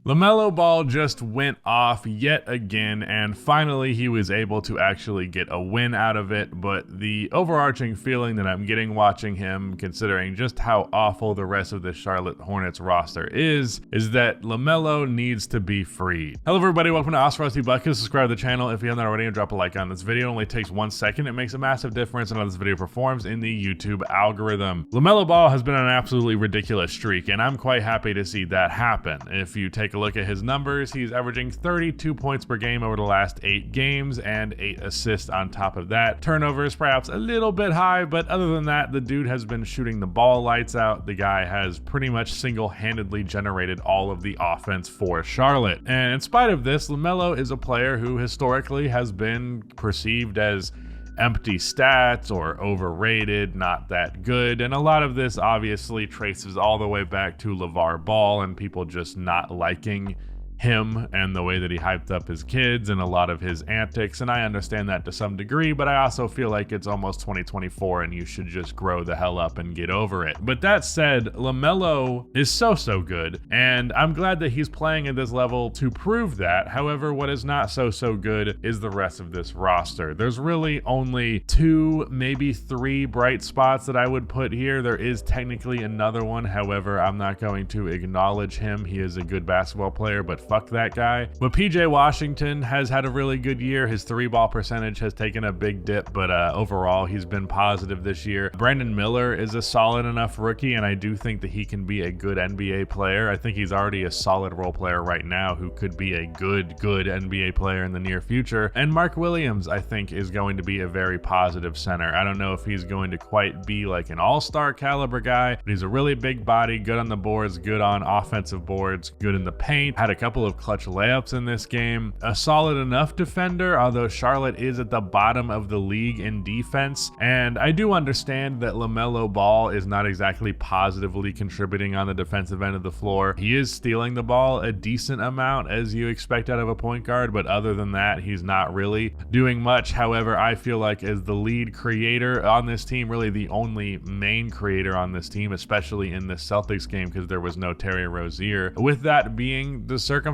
LaMelo Ball just went off yet again, and finally he was able to actually get a win out of it, but the overarching feeling that I'm getting watching him, considering just how awful the rest of the Charlotte Hornets roster is that LaMelo needs to be freed. Hello everybody, welcome to Oscar Rusty Buckets. Subscribe to the channel if you haven't already and drop a like on this video. It only takes 1 second. It makes a massive difference in how this video performs in the YouTube algorithm. LaMelo Ball has been on an absolutely ridiculous streak, and I'm quite happy to see that happen. If you take a look at his numbers, he's averaging 32 points per game over the last 8 games and 8 assists on top of that. Turnovers perhaps a little bit high, but other than that, the dude has been shooting the ball lights out. The guy has pretty much single-handedly generated all of the offense for Charlotte. And in spite of this, LaMelo is a player who historically has been perceived as empty stats or overrated, not that good, and a lot of this obviously traces all the way back to LeVar Ball and people just not liking him and the way that he hyped up his kids and a lot of his antics, and I understand that to some degree, but I also feel like it's almost 2024 and you should just grow the hell up and get over it. But that said, LaMelo is so good, and I'm glad that he's playing at this level to prove that. However, what is not so good is the rest of this roster. There's really only 2, maybe 3 bright spots that I would put here. There is technically another one, however, I'm not going to acknowledge him. He is a good basketball player, but fuck that guy. But PJ Washington has had a really good year. His 3-ball percentage has taken a big dip, but overall he's been positive this year. Brandon Miller is a solid enough rookie, and I do think that he can be a good NBA player. I think he's already a solid role player right now who could be a good NBA player in the near future. And Mark Williams, I think, is going to be a very positive center. I don't know if he's going to quite be like an all-star caliber guy, but he's a really big body, good on the boards, good on offensive boards, good in the paint, had a couple of clutch layups in this game, a solid enough defender, although Charlotte is at the bottom of the league in defense. And I do understand that LaMelo Ball is not exactly positively contributing on the defensive end of the floor. He is stealing the ball a decent amount, as you expect out of a point guard, but other than that, he's not really doing much. However, I feel like as the lead creator on this team, really the only main creator on this team, especially in this Celtics game because there was no Terry Rozier. With that being the circumstances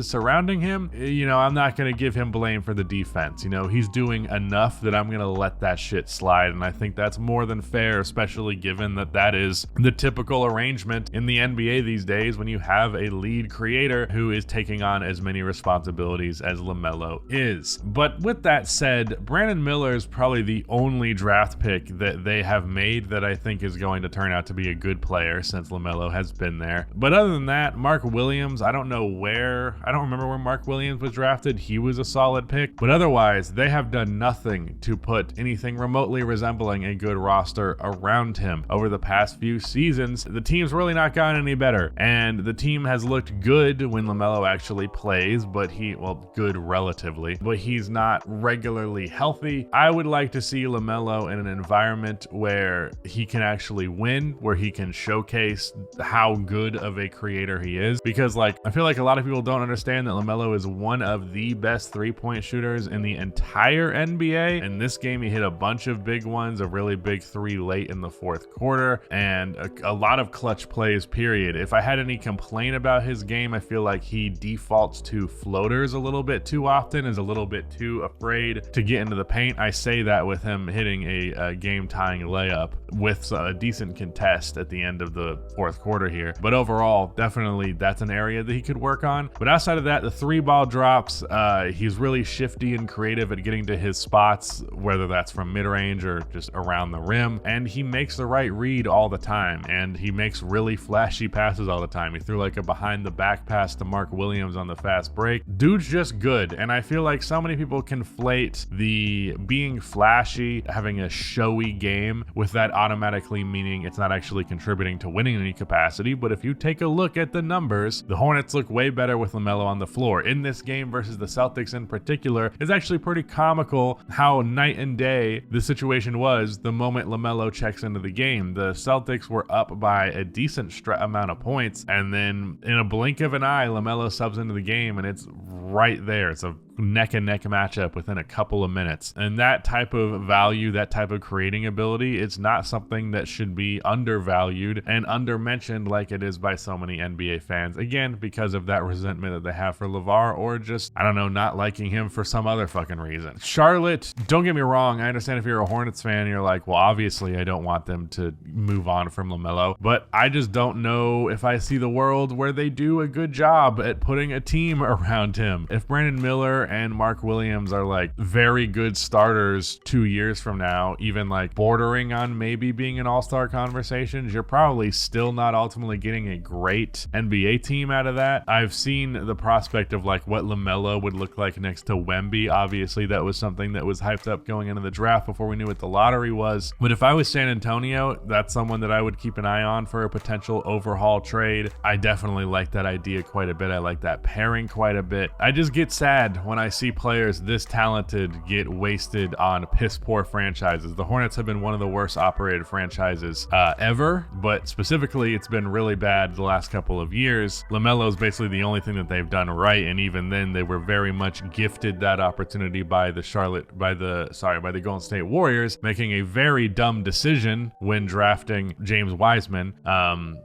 surrounding him, I'm not going to give him blame for the defense. He's doing enough that I'm going to let that shit slide, and I think that's more than fair, especially given that that is the typical arrangement in the NBA these days when you have a lead creator who is taking on as many responsibilities as LaMelo is. But with that said, Brandon Miller is probably the only draft pick that they have made that I think is going to turn out to be a good player since LaMelo has been there. But other than that, Mark Williams, I don't remember where Mark Williams was drafted. He was a solid pick, but otherwise they have done nothing to put anything remotely resembling a good roster around him. Over the past few seasons, the team's really not gotten any better, and the team has looked good when LaMelo actually plays, but good relatively, but he's not regularly healthy. I would like to see LaMelo in an environment where he can actually win, where he can showcase how good of a creator he is, because I feel like a lot of people don't understand that LaMelo is one of the best 3-point shooters in the entire NBA. In this game, he hit a bunch of big ones, a really big 3 late in the 4th quarter, and a lot of clutch plays, period. If I had any complaint about his game, I feel like he defaults to floaters a little bit too often, is a little bit too afraid to get into the paint. I say that with him hitting a game-tying layup with a decent contest at the end of the 4th quarter here. But overall, definitely that's an area that he could work on. But outside of that, the 3-ball drops, he's really shifty and creative at getting to his spots, whether that's from mid-range or just around the rim, and he makes the right read all the time, and he makes really flashy passes all the time. He threw like a behind-the-back pass to Mark Williams on the fast break. Dude's just good, and I feel like so many people conflate the being flashy, having a showy game, with that automatically meaning it's not actually contributing to winning in any capacity. But if you take a look at the numbers, the Hornets look way better with LaMelo on the floor. In this game versus the Celtics in particular, it's actually pretty comical how night and day the situation was the moment LaMelo checks into the game. The Celtics were up by a decent amount of points, and then in a blink of an eye, LaMelo subs into the game, and it's right there. It's a neck and neck matchup within a couple of minutes. And that type of value, that type of creating ability, it's not something that should be undervalued and undermentioned like it is by so many NBA fans. Again, because of that resentment that they have for LeVar, or just, I don't know, not liking him for some other fucking reason. Charlotte, don't get me wrong, I understand if you're a Hornets fan, you're like, well, obviously I don't want them to move on from LaMelo, but I just don't know if I see the world where they do a good job at putting a team around him. If Brandon Miller and Mark Williams are like very good starters 2 years from now, even like bordering on maybe being in all-star conversations, you're probably still not ultimately getting a great NBA team out of that. I've seen the prospect of like what LaMelo would look like next to Wemby. Obviously, that was something that was hyped up going into the draft before we knew what the lottery was. But if I was San Antonio, that's someone that I would keep an eye on for a potential overhaul trade. I definitely like that idea quite a bit. I like that pairing quite a bit. I just get sad when I see players this talented get wasted on piss poor franchises. The Hornets have been one of the worst operated franchises ever, but specifically it's been really bad the last couple of years. LaMelo is basically the only thing that they've done right, and even then they were very much gifted that opportunity by the Golden State Warriors, making a very dumb decision when drafting James Wiseman.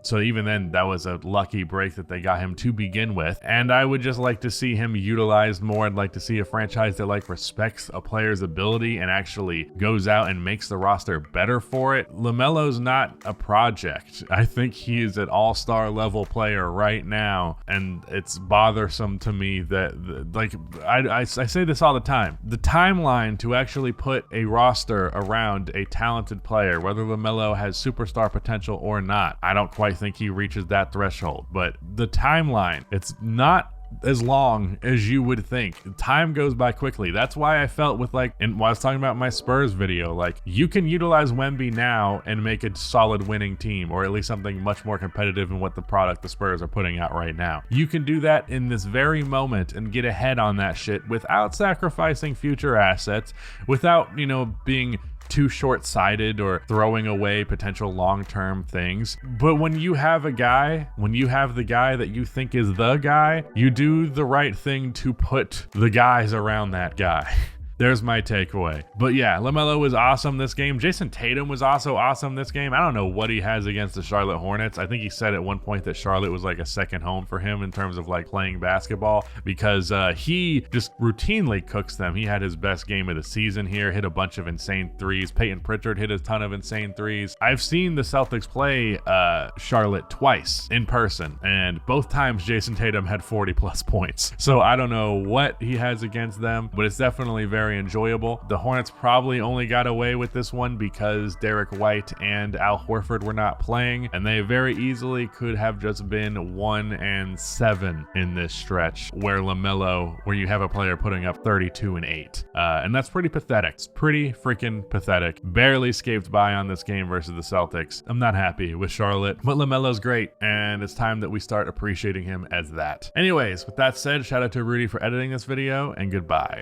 So even then that was a lucky break that they got him to begin with, and I would just like to see him utilized more. I'd like to see a franchise that like respects a player's ability and actually goes out and makes the roster better for it. LaMelo's not a project. I think he is an all-star level player right now, and it's bothersome to me that like I say this all the time. The timeline to actually put a roster around a talented player, whether LaMelo has superstar potential or not, I don't quite think he reaches that threshold. But the timeline, it's not as long as you would think. Time goes by quickly. That's why I felt with like, and when I was talking about my Spurs video, like you can utilize Wemby now and make a solid winning team, or at least something much more competitive than what the product the Spurs are putting out right now. You can do that in this very moment and get ahead on that shit without sacrificing future assets, without, you know, being too short-sighted or throwing away potential long-term things. But when you have the guy that you think is the guy, you do the right thing to put the guys around that guy. There's my takeaway. But yeah, LaMelo was awesome this game. Jason Tatum was also awesome this game. I don't know what he has against the Charlotte Hornets. I think he said at one point that Charlotte was like a second home for him in terms of like playing basketball, because he just routinely cooks them. He had his best game of the season here, hit a bunch of insane threes. Peyton Pritchard hit a ton of insane threes. I've seen the Celtics play Charlotte twice in person, and both times Jason Tatum had 40 plus points. So I don't know what he has against them, but it's definitely very enjoyable. The Hornets probably only got away with this one because Derek White and Al Horford were not playing, and they very easily could have just been 1-7 in this stretch where you have a player putting up 32 and 8. And that's pretty pathetic. It's pretty freaking pathetic. Barely escaped by on this game versus the Celtics. I'm not happy with Charlotte, but LaMelo's great, and it's time that we start appreciating him as that. Anyways, with that said, shout out to Rudy for editing this video, and goodbye.